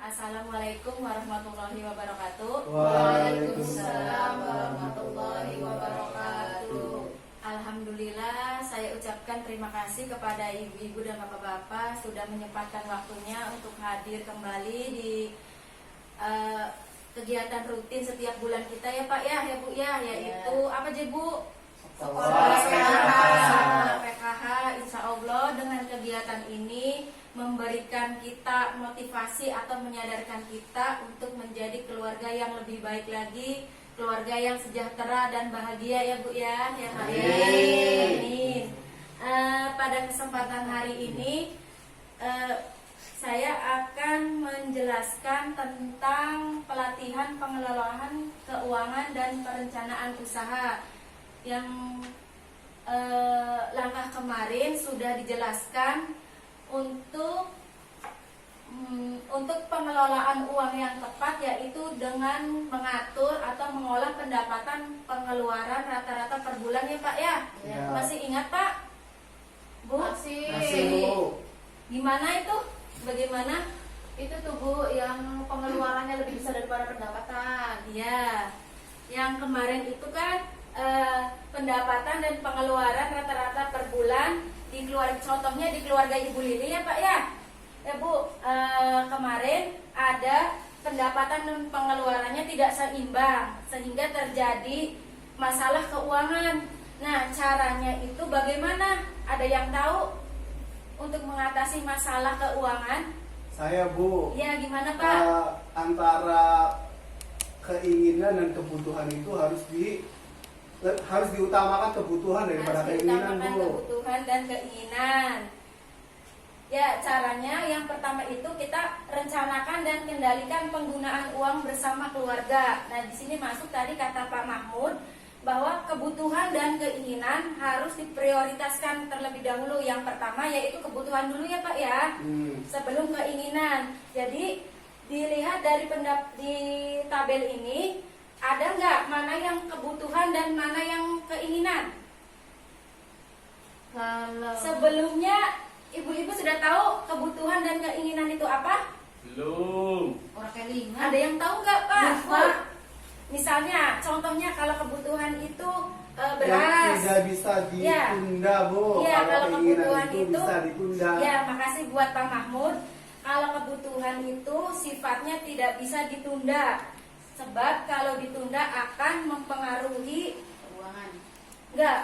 Assalamualaikum warahmatullahi wabarakatuh. Waalaikumsalam warahmatullahi wabarakatuh. Alhamdulillah, saya ucapkan terima kasih kepada ibu-ibu dan bapak-bapak sudah menyempatkan waktunya untuk hadir kembali di kegiatan rutin setiap bulan kita ya Pak ya Bu ya, yaitu apa aja Bu? Sekolah PKH. Insya Allah dengan kegiatan ini memberikan kita motivasi atau menyadarkan kita untuk menjadi keluarga yang lebih baik lagi, keluarga yang sejahtera dan bahagia ya Bu ya. Amin. Pada kesempatan hari ini saya akan menjelaskan tentang pelatihan pengelolaan keuangan dan perencanaan usaha yang langkah kemarin sudah dijelaskan untuk pengelolaan uang yang tepat, yaitu dengan mengatur atau mengolah pendapatan pengeluaran rata-rata per bulan ya Pak ya. Masih ingat Pak? Bu? Masih Bu. Gimana itu? Bagaimana? Itu tuh Bu, yang pengeluarannya lebih besar daripada pendapatan. Iya. Yang kemarin itu kan pendapatan dan pengeluaran rata-rata per bulan di keluarga, contohnya di keluarga Ibu Lili ya Pak ya. Ya Bu, kemarin ada pendapatan dan pengeluarannya tidak seimbang sehingga terjadi masalah keuangan. Nah, caranya itu bagaimana? Ada yang tahu untuk mengatasi masalah keuangan? Saya Bu. Ya, gimana Pak? Antara keinginan dan kebutuhan itu harus diutamakan kebutuhan daripada keinginan Bu. Kebutuhan dan keinginan. Ya, caranya yang pertama itu kita rencanakan dan kendalikan penggunaan uang bersama keluarga. Nah, di sini masuk tadi kata Pak Mahmud bahwa kebutuhan dan keinginan harus diprioritaskan terlebih dahulu. Yang pertama yaitu kebutuhan dulu ya Pak ya, sebelum keinginan. Jadi dilihat dari di tabel ini, ada nggak mana yang kebutuhan dan mana yang keinginan? Kalau Sebelumnya ibu-ibu sudah tahu kebutuhan dan keinginan itu apa? Belum. orang kelingan. Ada yang tahu nggak Pak? Lupa. Misalnya, contohnya kalau kebutuhan itu Yang beras. tidak bisa ditunda Bu. Iya, kalau keinginan kebutuhan itu itu bisa ditunda. Ya, makasih buat Pak Mahmud. Kalau kebutuhan itu sifatnya tidak bisa ditunda. Sebab kalau ditunda akan mempengaruhi Keuangan. enggak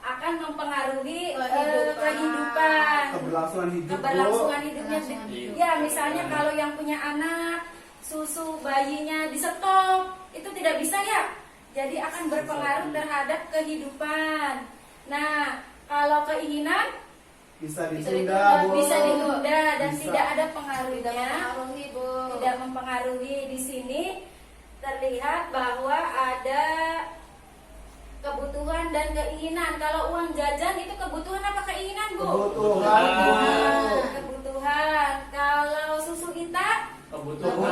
akan mempengaruhi Kehidupan. Keberlangsungan hidup Bu. keberlangsungan hidupnya. Keberlangsungan hidup. Ya, misalnya kalau yang punya anak, susu bayinya di stop, itu tidak bisa ya. Jadi akan berpengaruh terhadap kehidupan. Nah, kalau keinginan Bisa Bisa ditunda Bu. bisa ditunda dan Bisa. tidak ada Tidak pengaruhnya. mempengaruhi Bu. Tidak mempengaruhi. Di sini terlihat bahwa ada kebutuhan dan keinginan. Kalau uang jajan itu kebutuhan apa keinginan Bu? Kebutuhan Bu. Kebutuhan. Kalau susu kita Kebutuhan.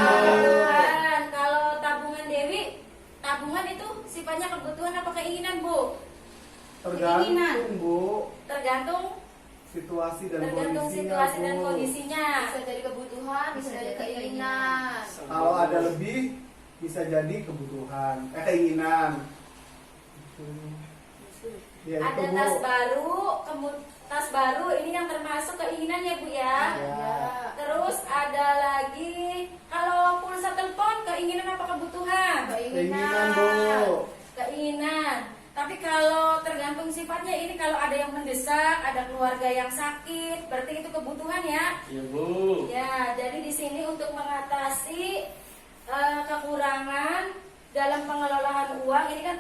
kebutuhan. Kalau tabungan Dewi, tabungan itu sifatnya kebutuhan apa keinginan Bu? Tergantung Bu. Tergantung Situasi dan tergantung kondisinya situasi Bu. dan kondisinya. Bisa jadi kebutuhan, bisa jadi keinginan. Kalau ada lebih bisa jadi kebutuhan, keinginan. Ya, Ada itu, Bu. tas baru ini yang termasuk keinginan ya Bu ya. Ya. Terus ada lagi kalau pulsa telepon, keinginan apa kebutuhan? Keinginan Bu. Keinginan. Tapi kalau tergantung sifatnya, ini kalau ada yang mendesak, ada keluarga yang sakit, berarti itu kebutuhan ya. Ya Bu. Ya, jadi di sini untuk mengatasi kekurangan dalam pengelolaan uang, ini kan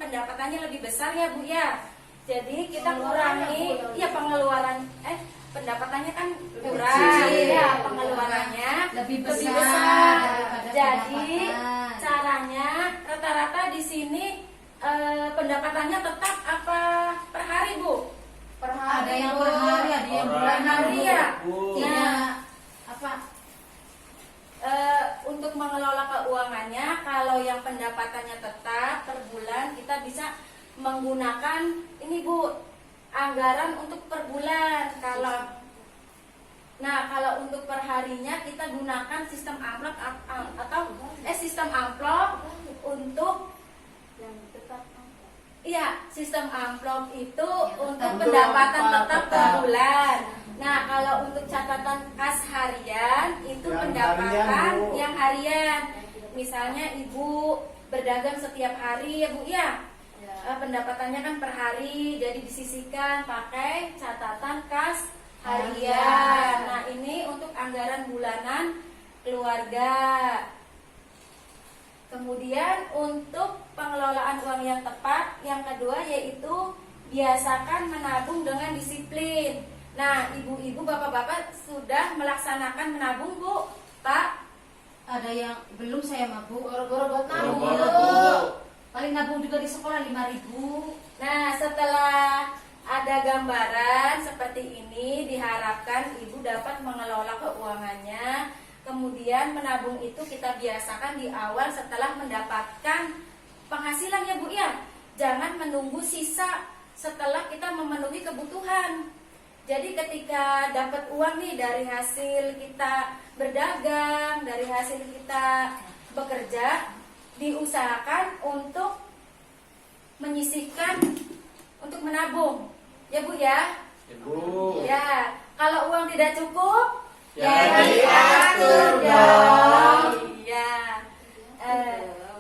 pendapatannya lebih besar ya Bu ya. Jadi kita kurangi, ya pengeluaran, pendapatannya kan kurang, Kecil. ya pengeluarannya Lebih besar. daripada Jadi pendapatan. caranya rata-rata di sini pendapatannya tetap apa per hari Bu? Per hari Ada yang Bu. per hari, ada yang Per bulanan hari Bu. ya. Bu. Tidak apa? Untuk mengelola keuangannya, kalau yang pendapatannya tetap per bulan, kita bisa menggunakan ini Bu, anggaran untuk per bulan. Kalau Nah, kalau untuk perharinya kita gunakan sistem amplop atau sistem amplop untuk Yang tetap iya, sistem amplop itu untuk tetap. pendapatan Untuk tetap per tetap. bulan. Nah, kalau untuk catatan kas harian itu Yang pendapatan harian, Bu. yang harian. Misalnya Ibu berdagang setiap hari ya Bu ya. Pendapatannya kan per hari, jadi disisihkan pakai catatan kas harian. Nah, ini untuk anggaran bulanan keluarga. Kemudian untuk pengelolaan uang yang tepat, yang kedua yaitu biasakan menabung dengan disiplin. Nah, ibu-ibu, bapak-bapak sudah melaksanakan menabung, Bu? Pak? Ada yang belum saya mabuk. Goro-goro buat nabung Goro-goro, Bu. Bu. Paling nabung juga di sekolah 5.000. Nah, setelah ada gambaran seperti ini, diharapkan ibu dapat mengelola keuangannya. Kemudian menabung itu kita biasakan di awal setelah mendapatkan penghasilan ya Bu ya. Jangan menunggu sisa setelah kita memenuhi kebutuhan. Jadi ketika dapat uang nih dari hasil kita berdagang, dari hasil kita bekerja, diusahakan untuk menyisihkan untuk menabung. Ya Bu ya. Ibu. Ya, kalau uang tidak cukup Ya, diatur diatur dong. Iya.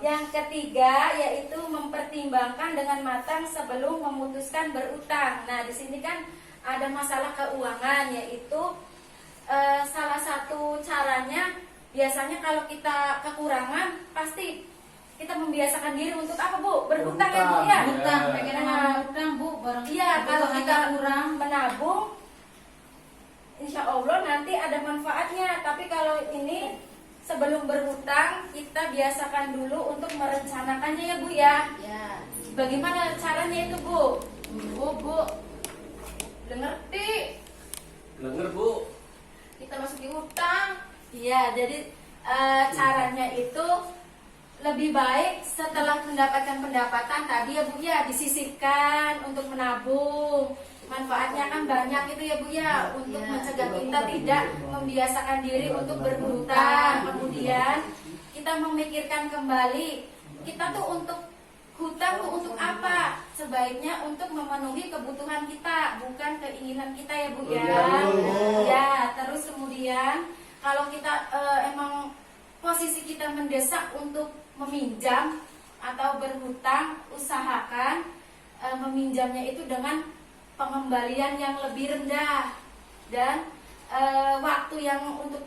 Yang ketiga yaitu mempertimbangkan dengan matang sebelum memutuskan berutang. Nah, di sini kan ada masalah keuangan, yaitu salah satu caranya biasanya kalau kita kekurangan pasti kita membiasakan diri untuk apa Bu? Berhutang ya Bu ya. Utang, Ya. pengen Nah, utang Bu, barang iya, kalau kebutuhannya kita kurang. menabung, insya Allah nanti ada manfaatnya. Tapi kalau ini sebelum berhutang, kita biasakan dulu untuk merencanakannya ya Bu ya. Ya. Bagaimana caranya itu Bu? Bu. Udah ngerti. Denger, Bu. Kita masuk di utang. Iya, jadi caranya itu lebih baik setelah mendapatkan pendapatan tadi ya Bu ya, disisihkan untuk menabung. Manfaatnya kan banyak itu ya Bu ya, untuk Iya. mencegah kita tidak membiasakan diri untuk berhutang. Kemudian kita memikirkan kembali, kita tuh untuk hutang tuh untuk apa? Sebaiknya untuk memenuhi kebutuhan kita, bukan keinginan kita ya Bu ya. Betul. Ya, terus kemudian kalau kita emang posisi kita mendesak untuk meminjam atau berhutang, usahakan meminjamnya itu dengan pengembalian yang lebih rendah, dan waktu yang untuk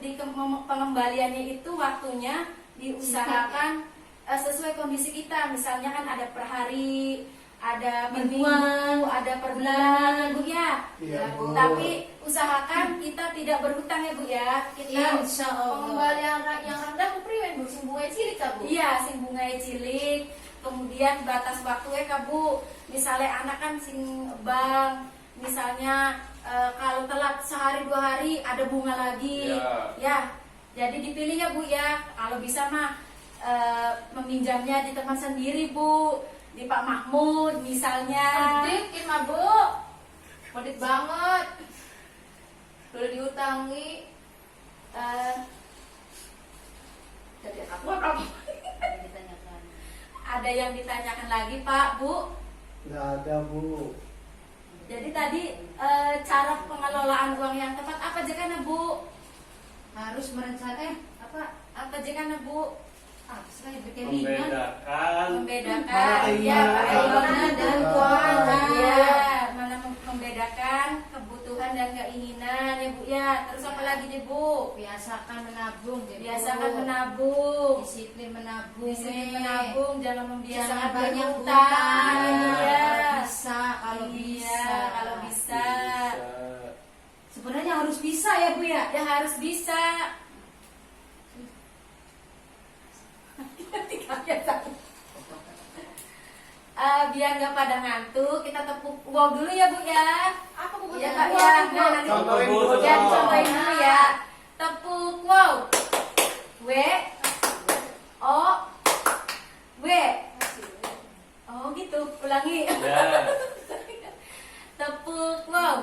pengembaliannya itu waktunya diusahakan sesuai kondisi kita. Misalnya kan ada per hari, ada per minggu, ada per bulan Bu ya. Iya, Bu. Tapi usahakan kita tidak berhutang ya Bu ya. Kita Insya Allah. Pengembalian yang rendah Bu priwen Bu sing bunga cilik ka Bu. iya sing bungai cilik. Kemudian batas waktunya Kak Bu. Misalnya anak kan sing bank, misalnya kalau telat sehari 2 hari ada bunga lagi. Ya. Ya. Jadi dipilih ya Bu ya. Kalau bisa mah meminjamnya di teman sendiri Bu, di Pak Mahmud misalnya. Dikit mah Bu. Modit banget. Udah diutangi. Jadi apa? Ditanyakan. Ada yang ditanyakan lagi Pak, Bu? Nggak ada Bu. Jadi tadi cara pengelolaan uang yang tepat apa jekana Bu? Harus merencanakan Apa jekana Bu? saya bikin lima. Membedakan Mana ya keinginan keinginan dan dan keuangan kebutuhan. ya. Mana membedakan kebutuhan dan keinginan ya Bu ya. Terus apa lagi nih Bu? Biasakan menabung. jadi, Biasakan Bu. menabung. Disiplin menabung. Disiplin nih. menabung, jangan Jangan membiasakan banyak berhutang. hutang. Ya. Bisa kalau Iya, bisa. kalau bisa. Sebenarnya harus bisa ya Bu ya. Ya harus bisa. Biar nggak pada ngantuk, kita tepuk wow dulu ya Bu ya. Apa Bu? Iya Kak ya. Nah, nanti Contohin, Bu, ya contoh. contohin dulu ya. Tepuk wow. W O W. Oh gitu, ulangi. Ya. Tepuk wow.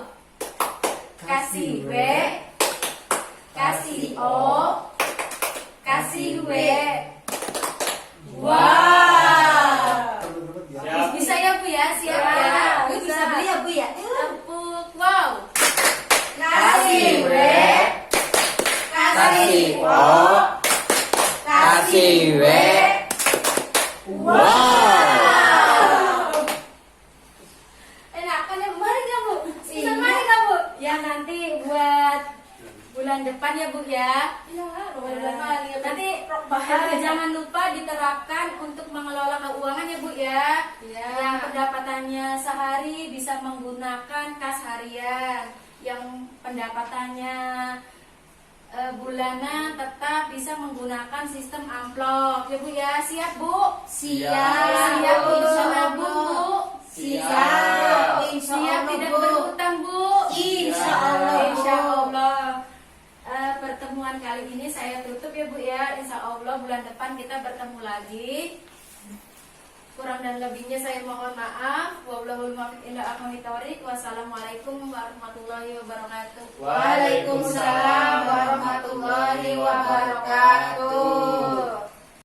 Kasih W kasih O, kasih W. Wow. Tebet-tebet ya. Siap. Bisa ya Bu ya? Siap ya? Bu, bisa beli ya Bu ya? Tepuk. Wow. Kasih W, kasih O, kasih W. Wow. Enak kan ya? Mari nggak Bu? Bisa Iya. mari nggak Bu? Ya nanti buat bulan depan ya Bu ya. Iya, bulan mali ya. Nanti bahaya. jangan lupa diterapkan untuk mengelola keuangan ya Bu ya. Iya. Yang pendapatannya sehari bisa menggunakan kas harian. Yang pendapatannya bulanan tetap bisa menggunakan sistem amplop ya Bu ya. Siap Bu? Siap. Siap bisa nabung Bu? Siap. Siap tidak berhutang Bu? Insya Allah, Bu. Insya Allah. Pertemuan kali ini saya tutup ya Bu ya. Insya Allah bulan depan kita bertemu lagi. Kurang dan lebihnya saya mohon maaf. Wallahul muwaffiq ila aqwamit thoriq. Wassalamualaikum warahmatullahi wabarakatuh. Waalaikumsalam warahmatullahi wabarakatuh.